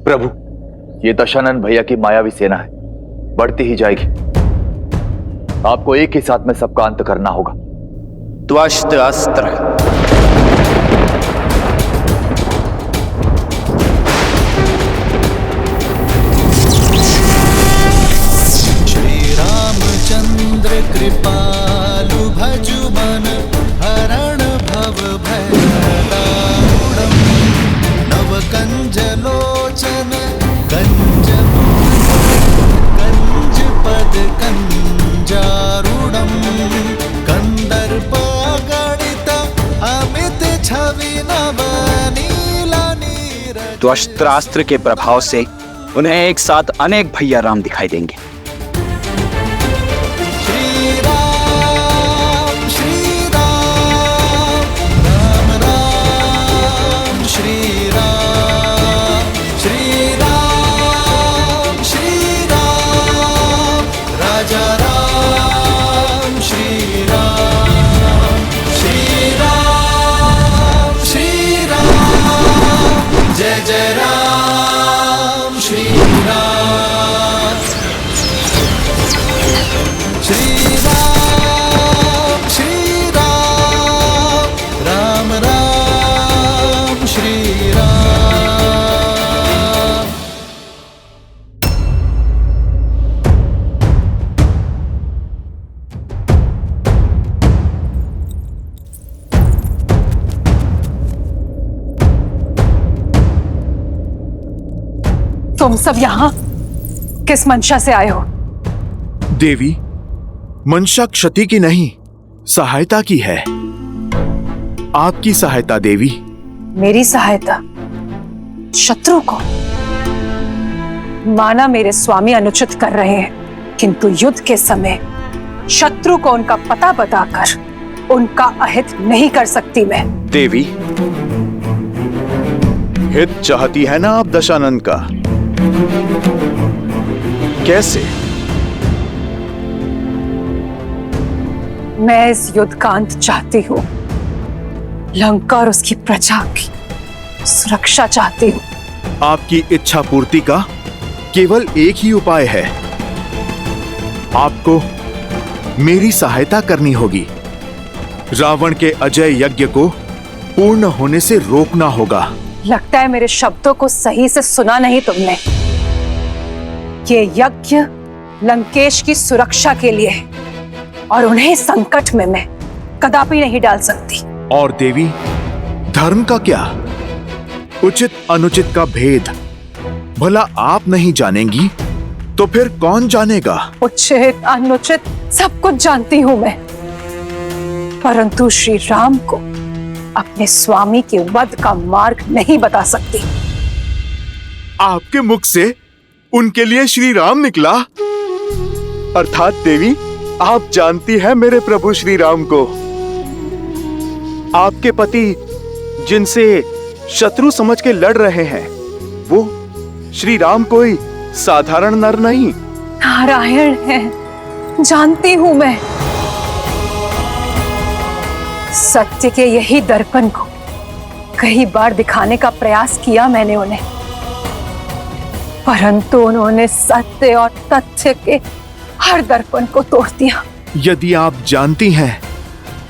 प्रभु, ये दशानन भैया की मायावी सेना है, बढ़ती ही जाएगी। आपको एक ही साथ में सबका अंत करना होगा। त्वष्ट अस्त्र। चंद्र कृपालु भजु मन हरण भव भयदारुणम् नव कंज लोचन कंज पद कंजारूढ़म् कंदर्प गणित अमित छवि नव नीला नीरज। त्वष्ट्रास्त्र के प्रभाव से उन्हें एक साथ अनेक भैया राम दिखाई देंगे। तुम सब यहाँ किस मंशा से आए हो? देवी, मंशा क्षति की नहीं, सहायता की है। आपकी सहायता देवी। मेरी सहायता? शत्रु को? माना मेरे स्वामी अनुचित कर रहे हैं, किंतु युद्ध के समय शत्रु को उनका पता बताकर उनका अहित नहीं कर सकती मैं। देवी, हित चाहती है ना आप दशानन का? कैसे? मैं इस युद्ध का अंत चाहती हूँ। लंका और उसकी प्रजा की सुरक्षा चाहती हूँ। आपकी इच्छा पूर्ति का केवल एक ही उपाय है। आपको मेरी सहायता करनी होगी। रावण के अजय यज्ञ को पूर्ण होने से रोकना होगा। लगता है मेरे शब्दों को सही से सुना नहीं तुमने। ये यज्ञ लंकेश की सुरक्षा के लिए है और उन्हें संकट में मैं कदापि नहीं डाल सकती। और देवी, धर्म का क्या? उचित अनुचित का भेद भला आप नहीं जानेंगी तो फिर कौन जानेगा? उचित अनुचित सब कुछ जानती हूं मैं, परंतु श्री राम को अपने स्वामी के वध का मार्ग नहीं बता सकती। आपके मुख से उनके लिए श्री राम निकला? अर्थात देवी, आप जानती हैं मेरे प्रभु श्री राम को। आपके पति जिनसे शत्रु समझ के लड़ रहे हैं, वो श्री राम कोई साधारण नर नहीं, नारायण है। जानती हूं मैं। सत्य के यही दर्पण को कई बार दिखाने का प्रयास किया मैंने उन्हें, परंतु उन्होंने सत्य और तथ्य के हर दर्पण को तोड़ दिया। यदि आप जानती हैं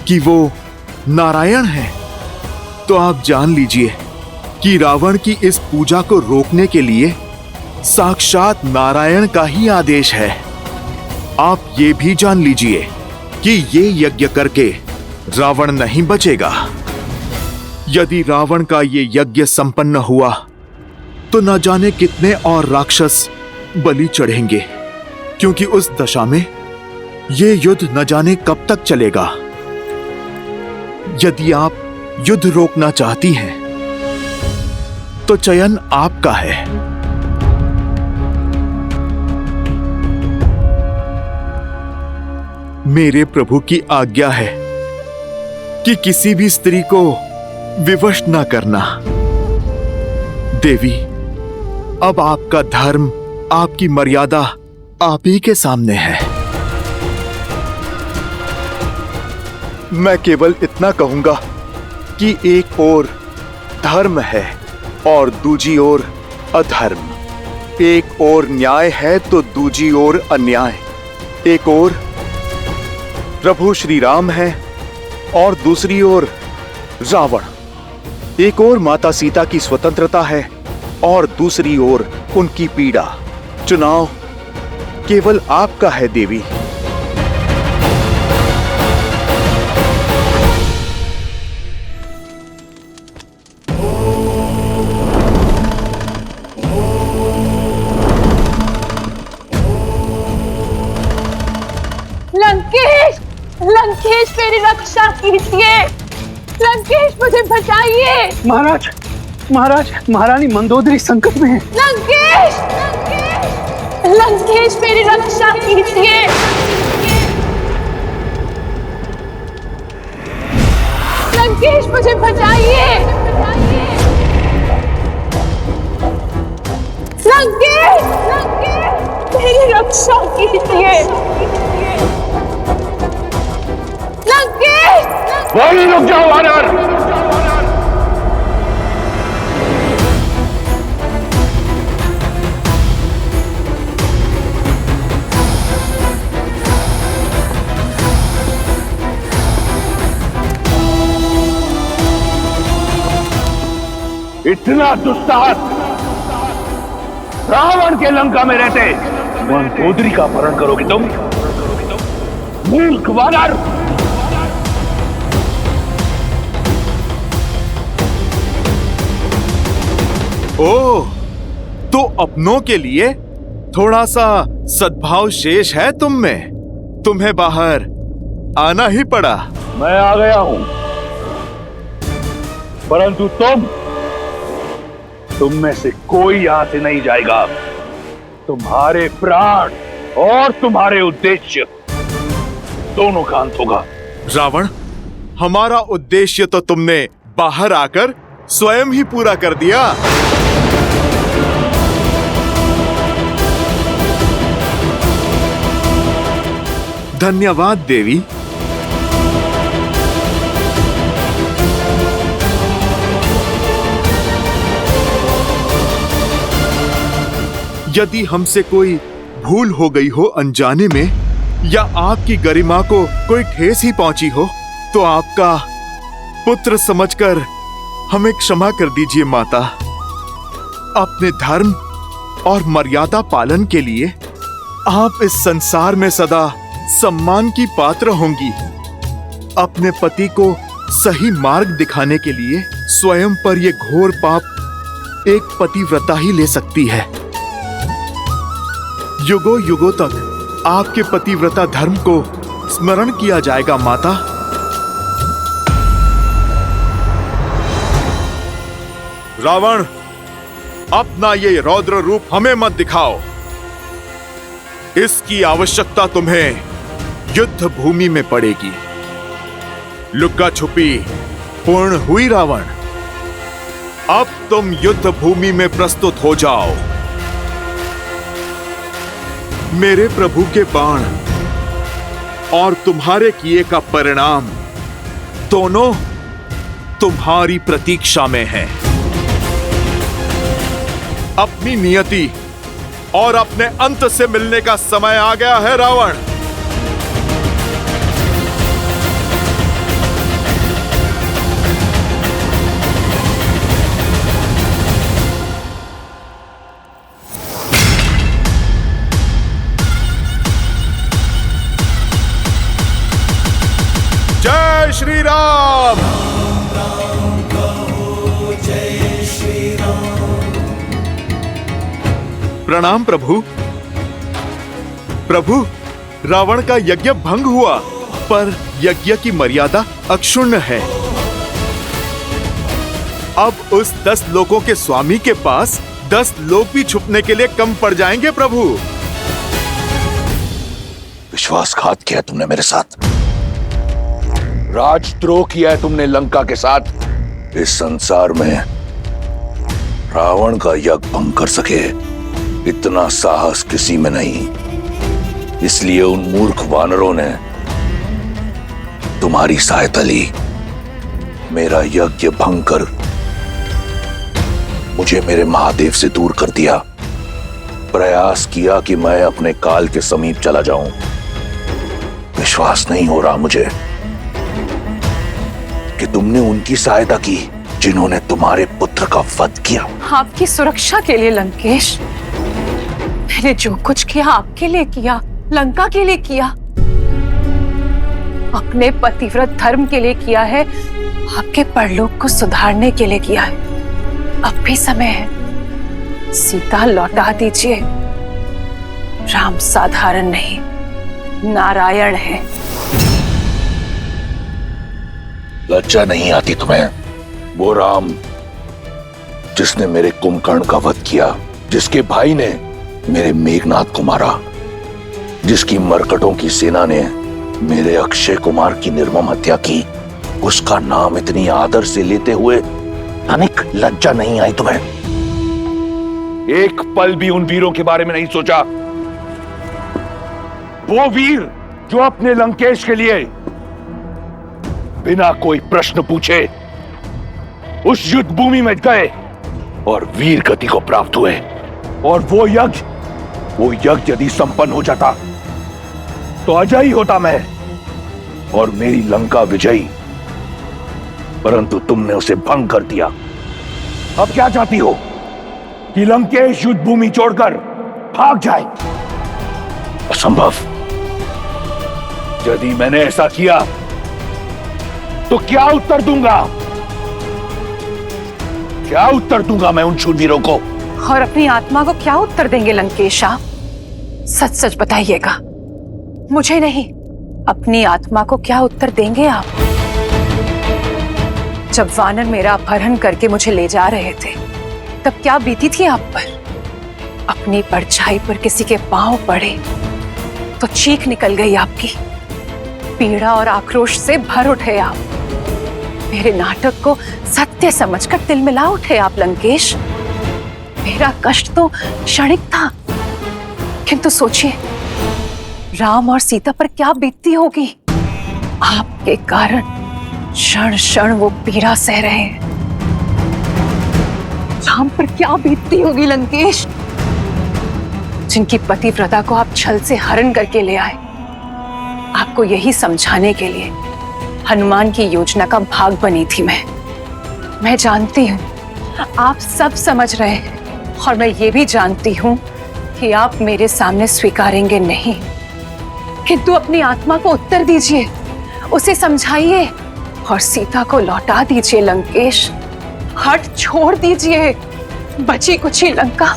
कि वो नारायण हैं, तो आप जान लीजिए कि रावण की इस पूजा को रोकने के लिए साक्षात नारायण का ही आदेश है। आप ये भी जान लीजिए कि ये यज्ञ करके रावण नहीं बचेगा। यदि रावण का ये यज्ञ संपन्न हुआ तो न जाने कितने और राक्षस बलि चढ़ेंगे, क्योंकि उस दशा में ये युद्ध न जाने कब तक चलेगा। यदि आप युद्ध रोकना चाहती हैं, तो चयन आपका है। मेरे प्रभु की आज्ञा है कि किसी भी स्त्री को विवश न करना। देवी, अब आपका धर्म, आपकी मर्यादा आप ही के सामने है। मैं केवल इतना कहूंगा कि एक ओर धर्म है और दूजी ओर अधर्म, एक ओर न्याय है तो दूजी ओर अन्याय। एक ओर प्रभु श्री राम है और दूसरी ओर रावण। एक ओर माता सीता की स्वतंत्रता है और दूसरी ओर उनकी पीड़ा। चुनाव केवल आपका है देवी। लंकेश, लंकेश मेरी रक्षा कीजिए। लंकेश मुझे बचाइए। महाराज, महाराज, महारानी मंदोदरी संकट में है। लंकेश, लंकेश मेरी रक्षा कीजिए। लंकेश मुझे बचाइए। लंकेश, लंकेश मेरी रक्षा कीजिए। लंकेश, वहीं रुक जाओ वानर। इतना दुस्साहस रावण के लंका में रहते मंदोदरी का अपहरण करोगे तुम? मूर्ख वानर! ओह, तो अपनों के लिए थोड़ा सा सद्भाव शेष है तुम में। तुम्हें बाहर आना ही पड़ा। मैं आ गया हूं, परंतु तुम में से कोई यहां से नहीं जाएगा। तुम्हारे प्राण और तुम्हारे उद्देश्य दोनों का अंत होगा। रावण, हमारा उद्देश्य तो तुमने बाहर आकर स्वयं ही पूरा कर दिया। धन्यवाद देवी। यदि हमसे कोई भूल हो गई हो अनजाने में, या आपकी गरिमा को कोई ठेस ही पहुंची हो, तो आपका पुत्र समझकर हमें क्षमा कर दीजिए माता। अपने धर्म और मर्यादा पालन के लिए आप इस संसार में सदा सम्मान की पात्र होंगी। अपने पति को सही मार्ग दिखाने के लिए स्वयं पर यह घोर पाप एक पतिव्रता ही ले सकती है। युगों युगों तक आपके पतिव्रता धर्म को स्मरण किया जाएगा माता। रावण, अपना ये रौद्र रूप हमें मत दिखाओ। इसकी आवश्यकता तुम्हें युद्ध भूमि में पड़ेगी। लुक्का छुपी पूर्ण हुई रावण। अब तुम युद्ध भूमि में प्रस्तुत हो जाओ। मेरे प्रभु के बाण और तुम्हारे किए का परिणाम दोनों तुम्हारी प्रतीक्षा में है। अपनी नियति और अपने अंत से मिलने का समय आ गया है रावण। जय श्री राम। प्रणाम प्रभु। प्रभु, रावण का यज्ञ भंग हुआ, पर यज्ञ की मर्यादा अक्षुण्ण है। अब उस 10 लोकों के स्वामी के पास 10 लोक भी छुपने के लिए कम पड़ जाएंगे प्रभु। विश्वासघात किया तुमने मेरे साथ, राजद्रोह किया है तुमने लंका के साथ। इस संसार में रावण का यज्ञ भंग कर सके इतना साहस किसी में नहीं। इसलिए उन मूर्ख वानरों ने तुम्हारी सहायता ली। मेरा यज्ञ भंग कर मुझे मेरे महादेव से दूर कर दिया। प्रयास किया कि मैं अपने काल के समीप चला जाऊं। विश्वास नहीं हो रहा मुझे कि तुमने उनकी सहायता की जिन्होंने तुम्हारे पुत्र का वध किया। आपकी सुरक्षा के लिए लंकेश, मैंने जो कुछ किया आपके लिए किया, लंका के लिए किया, अपने पतिव्रत धर्म के लिए किया है, आपके परलोक को सुधारने के लिए किया है। अब भी समय है, सीता लौटा दीजिए। राम साधारण नहीं, नारायण है। लज्जा नहीं आती तुम्हें? वो राम जिसने मेरे कुंभकर्ण का वध किया, जिसके भाई ने मेरे मेघनाथ को मारा, जिसकी मरकटों की सेना ने मेरे अक्षय कुमार की निर्मम हत्या की, उसका नाम इतनी आदर से लेते हुए तनिक लज्जा नहीं आई तुम्हें? एक पल भी उन वीरों के बारे में नहीं सोचा। वो वीर जो अपने लंकेश के लिए बिना कोई प्रश्न पूछे उस युद्ध भूमि में गए और वीर गति को प्राप्त हुए। और वो यज्ञ यदि संपन्न हो जाता तो अजय होता मैं और मेरी लंका विजयी, परंतु तुमने उसे भंग कर दिया। अब क्या चाहती हो कि लंकेश युद्ध भूमि छोड़कर भाग जाए? असंभव। यदि मैंने ऐसा किया तो क्या उत्तर दूंगा? क्या उत्तर दूंगा मैं उन शूरवीरों को? और अपनी आत्मा को क्या उत्तर देंगे लंकेश आप? सच सच बताइएगा, मुझे नहीं, अपनी आत्मा को क्या उत्तर देंगे आप? जब वानर मेरा अपहरण करके मुझे ले जा रहे थे तब क्या बीती थी आप पर? अपनी परछाई पर किसी के पांव पड़े तो चीख निकल गई आपकी। पीड़ा और आक्रोश से भर उठे आप। मेरे नाटक को सत्य समझकर तिलमिला उठे आप लंकेश। मेरा कष्ट तो क्षणिक था, किंतु सोचिए राम और सीता पर क्या बीतती होगी। आपके कारण क्षण क्षण वो पीड़ा सह रहे हैं। राम पर क्या बीतती होगी लंकेश, जिनकी पतिव्रता को आप छल से हरण करके ले आए। आपको यही समझाने के लिए हनुमान की योजना का भाग बनी थी मैं जानती हूँ आप सब समझ रहे हैं, और मैं ये भी जानती हूँ कि आप मेरे सामने स्वीकारेंगे नहीं, किंतु अपनी आत्मा को उत्तर दीजिए, उसे समझाइए और सीता को लौटा दीजिए लंकेश। हट छोड़ दीजिए, बची कुची लंका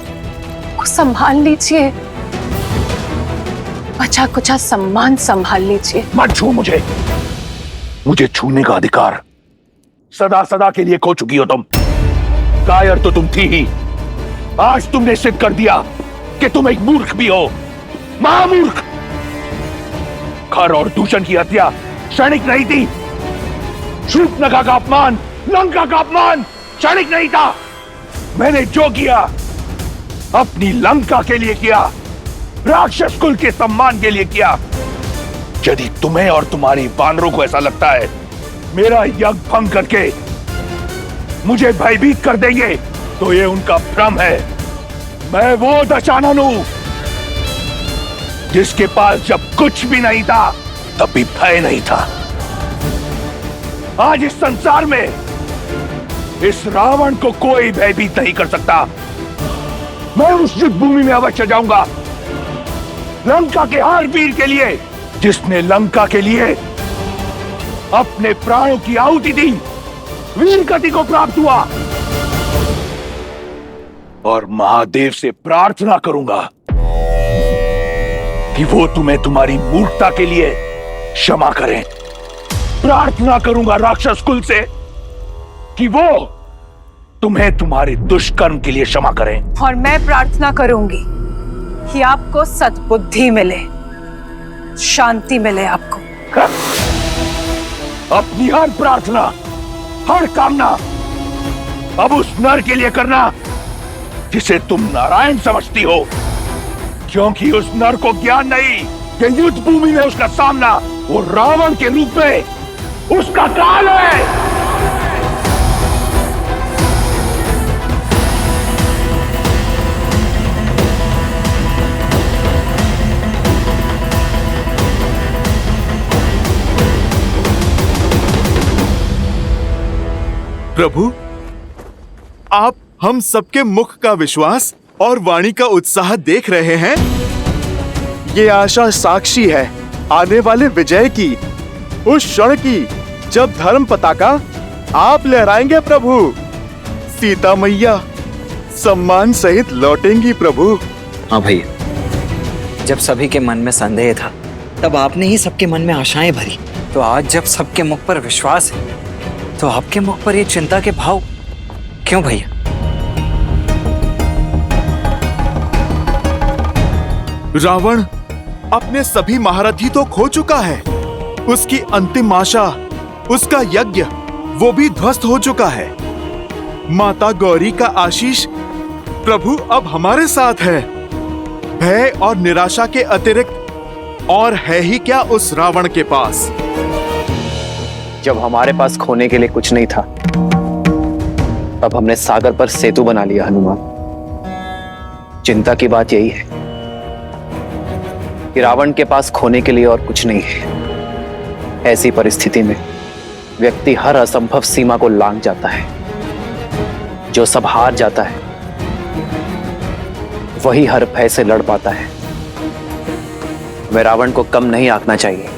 को संभाल लीजिए, बचा कुचा सम्मान संभाल लीजिए। मत छू मुझे छूने का अधिकार सदा सदा के लिए खो चुकी हो तुम। कायर तो तुम थी ही, आज तुमने सिद्ध कर दिया कि तुम एक मूर्ख भी हो, महामूर्ख। खर और दूषण की हत्या क्षणिक नहीं थी। शूर्पणखा का अपमान, लंका का अपमान क्षणिक नहीं था। मैंने जो किया अपनी लंका के लिए किया, राक्षस कुल के सम्मान के लिए किया। यदि तुम्हें और तुम्हारी वानरों को ऐसा लगता है मेरा यज्ञ भंग करके मुझे भयभीत कर देंगे, तो ये उनका भ्रम है। मैं वो दशानन हूं जिसके पास जब कुछ भी नहीं था तब भी भय नहीं था। आज इस संसार में इस रावण को कोई भयभीत नहीं कर सकता। मैं उस युद्ध भूमि में अवश्य जाऊंगा, लंका के हर वीर के लिए जिसने लंका के लिए अपने प्राणों की आहुति दी, वीर गति को प्राप्त हुआ। और महादेव से प्रार्थना करूंगा कि वो तुम्हें तुम्हारी मूर्खता के लिए क्षमा करें। प्रार्थना करूंगा राक्षस कुल से कि वो तुम्हें तुम्हारे दुष्कर्म के लिए क्षमा करें। और मैं प्रार्थना करूंगी कि आपको सद्बुद्धि मिले, शांति मिले आपको। अपनी हर प्रार्थना, हर कामना अब उस नर के लिए करना जिसे तुम नारायण समझती हो, क्योंकि उस नर को ज्ञान नहीं कि युद्ध भूमि में उसका सामना वो रावण के रूप में उसका काल है। प्रभु, आप हम सबके मुख का विश्वास और वाणी का उत्साह देख रहे हैं। ये आशा साक्षी है आने वाले विजय की, उस क्षण की जब धर्म पताका आप लहराएंगे प्रभु। सीता मैया सम्मान सहित लौटेंगी प्रभु। हाँ भैया, जब सभी के मन में संदेह था तब आपने ही सबके मन में आशाएं भरी। तो आज जब सबके मुख पर विश्वास है तो आपके मुख पर ये चिंता के भाव क्यों भैया? रावण अपने सभी महारथी तो खो चुका है। उसकी अंतिम आशा, उसका यज्ञ, वो भी ध्वस्त हो चुका है। माता गौरी का आशीष प्रभु अब हमारे साथ है। भय और निराशा के अतिरिक्त और है ही क्या उस रावण के पास। जब हमारे पास खोने के लिए कुछ नहीं था तब हमने सागर पर सेतु बना लिया हनुमान। चिंता की बात यही है कि रावण के पास खोने के लिए और कुछ नहीं है। ऐसी परिस्थिति में व्यक्ति हर असंभव सीमा को लांघ जाता है। जो सब हार जाता है वही हर भय से लड़ पाता है। हमें रावण को कम नहीं आंकना चाहिए।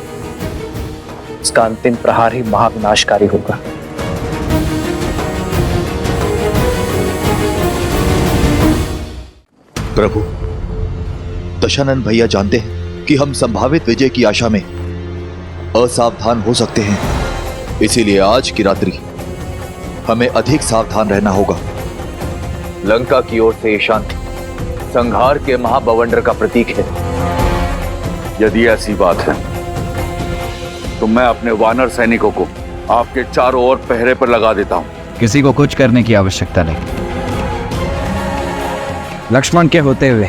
उसका अंतिम प्रहार ही महाविनाशकारी होगा। प्रभु, दशानन भैया जानते हैं कि हम संभावित विजय की आशा में असावधान हो सकते हैं। इसीलिए आज की रात्रि हमें अधिक सावधान रहना होगा। लंका की ओर से ये शांति संहार के महाबवंडर का प्रतीक है। यदि ऐसी बात है तो मैं अपने वानर सैनिकों को आपके चारों ओर पहरे पर लगा देता हूं। किसी को कुछ करने की आवश्यकता नहीं। लक्ष्मण के होते हुए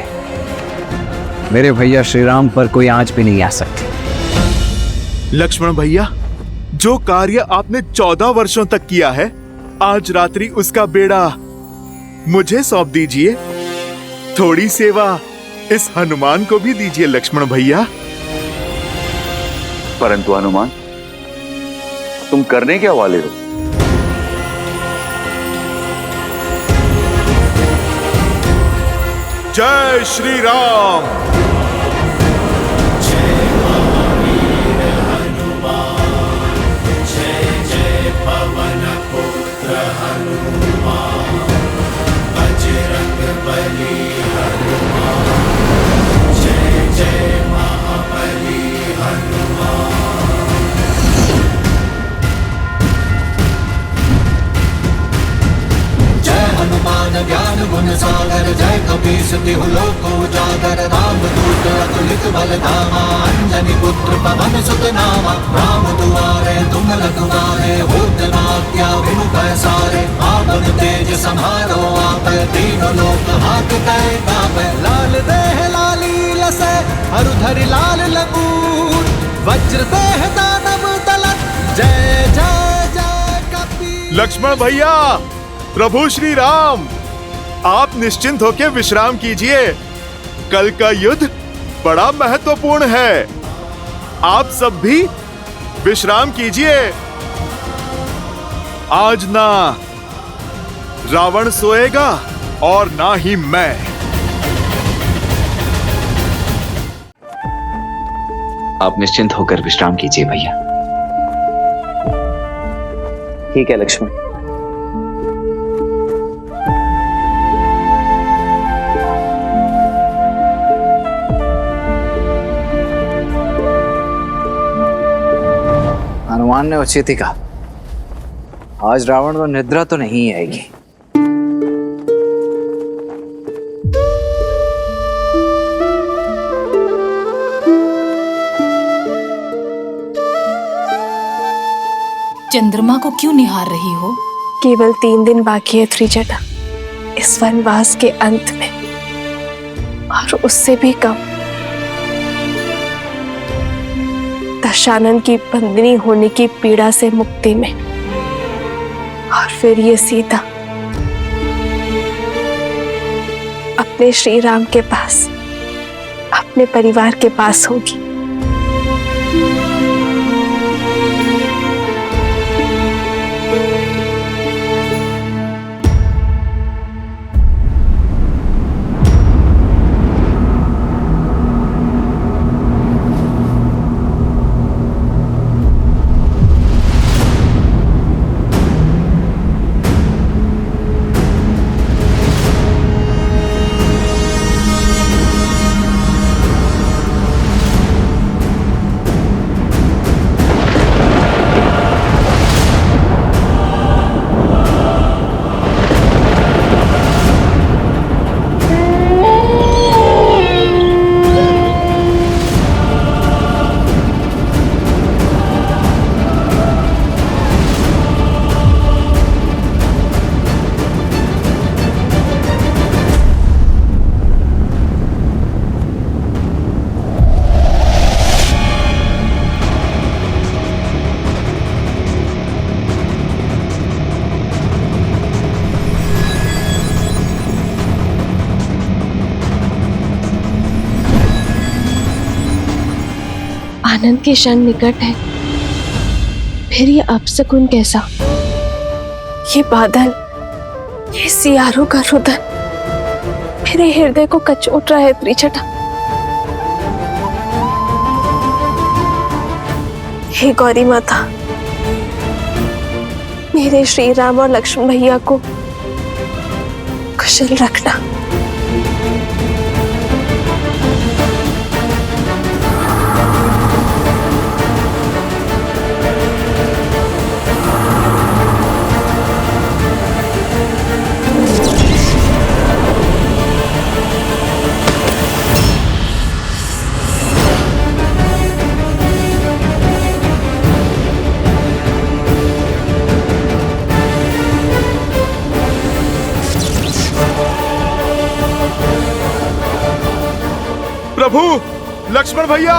मेरे भैया श्री राम पर कोई आंच भी नहीं आ सकती। लक्ष्मण भैया, जो कार्य आपने 14 वर्षों तक किया है, आज रात्रि उसका बेड़ा मुझे सौंप दीजिए। थोड़ी सेवा इस हनुमान को भी दीजिए लक्ष्मण भैया। परंतु हनुमान, तुम करने क्या वाले हो? जय श्री राम। ज्ञान गुण सागर जय कपीस तिहु लोक उजागर। रामदूत अतुलित बल धामा, अंजनी पुत्र पवन सुत नामा। राम दुआरे तुम रखवारे, होत न आज्ञा बिनु पैसारे। आपन तेज समारो आप, तीनों लोक हांकते कांपे। लाल देह लाली लसै, हरधरि लाल लंगूर। वज्र देह दानव दलत, जय जय जय कपीस। लक्ष्मण भैया, प्रभु श्री राम, आप निश्चिंत होकर विश्राम कीजिए। कल का युद्ध बड़ा महत्वपूर्ण है। आप सब भी विश्राम कीजिए। आज ना रावण सोएगा और ना ही मैं। आप निश्चिंत होकर विश्राम कीजिए भैया। ठीक है लक्ष्मण। हनुमान ने उचित ही कहा, आज रावण को निद्रा तो नहीं आएगी। चंद्रमा को क्यों निहार रही हो? केवल 3 दिन बाकी है त्रिजटा, इस वनवास के अंत में, और उससे भी कम। दशानन की बंदनी होने की पीड़ा से मुक्ति में, और फिर ये सीता अपने श्री राम के पास, अपने परिवार के पास होगी। आनंद के क्षण निकट है, फिर ये अपशकुन कैसा? ये बादल, ये सियारों का रुदन मेरे हृदय को कचोट रहा है त्रिजटा। हे गौरी माता, मेरे श्री राम और लक्ष्मण भैया को कुशल रखना। प्रभु, लक्ष्मण भैया,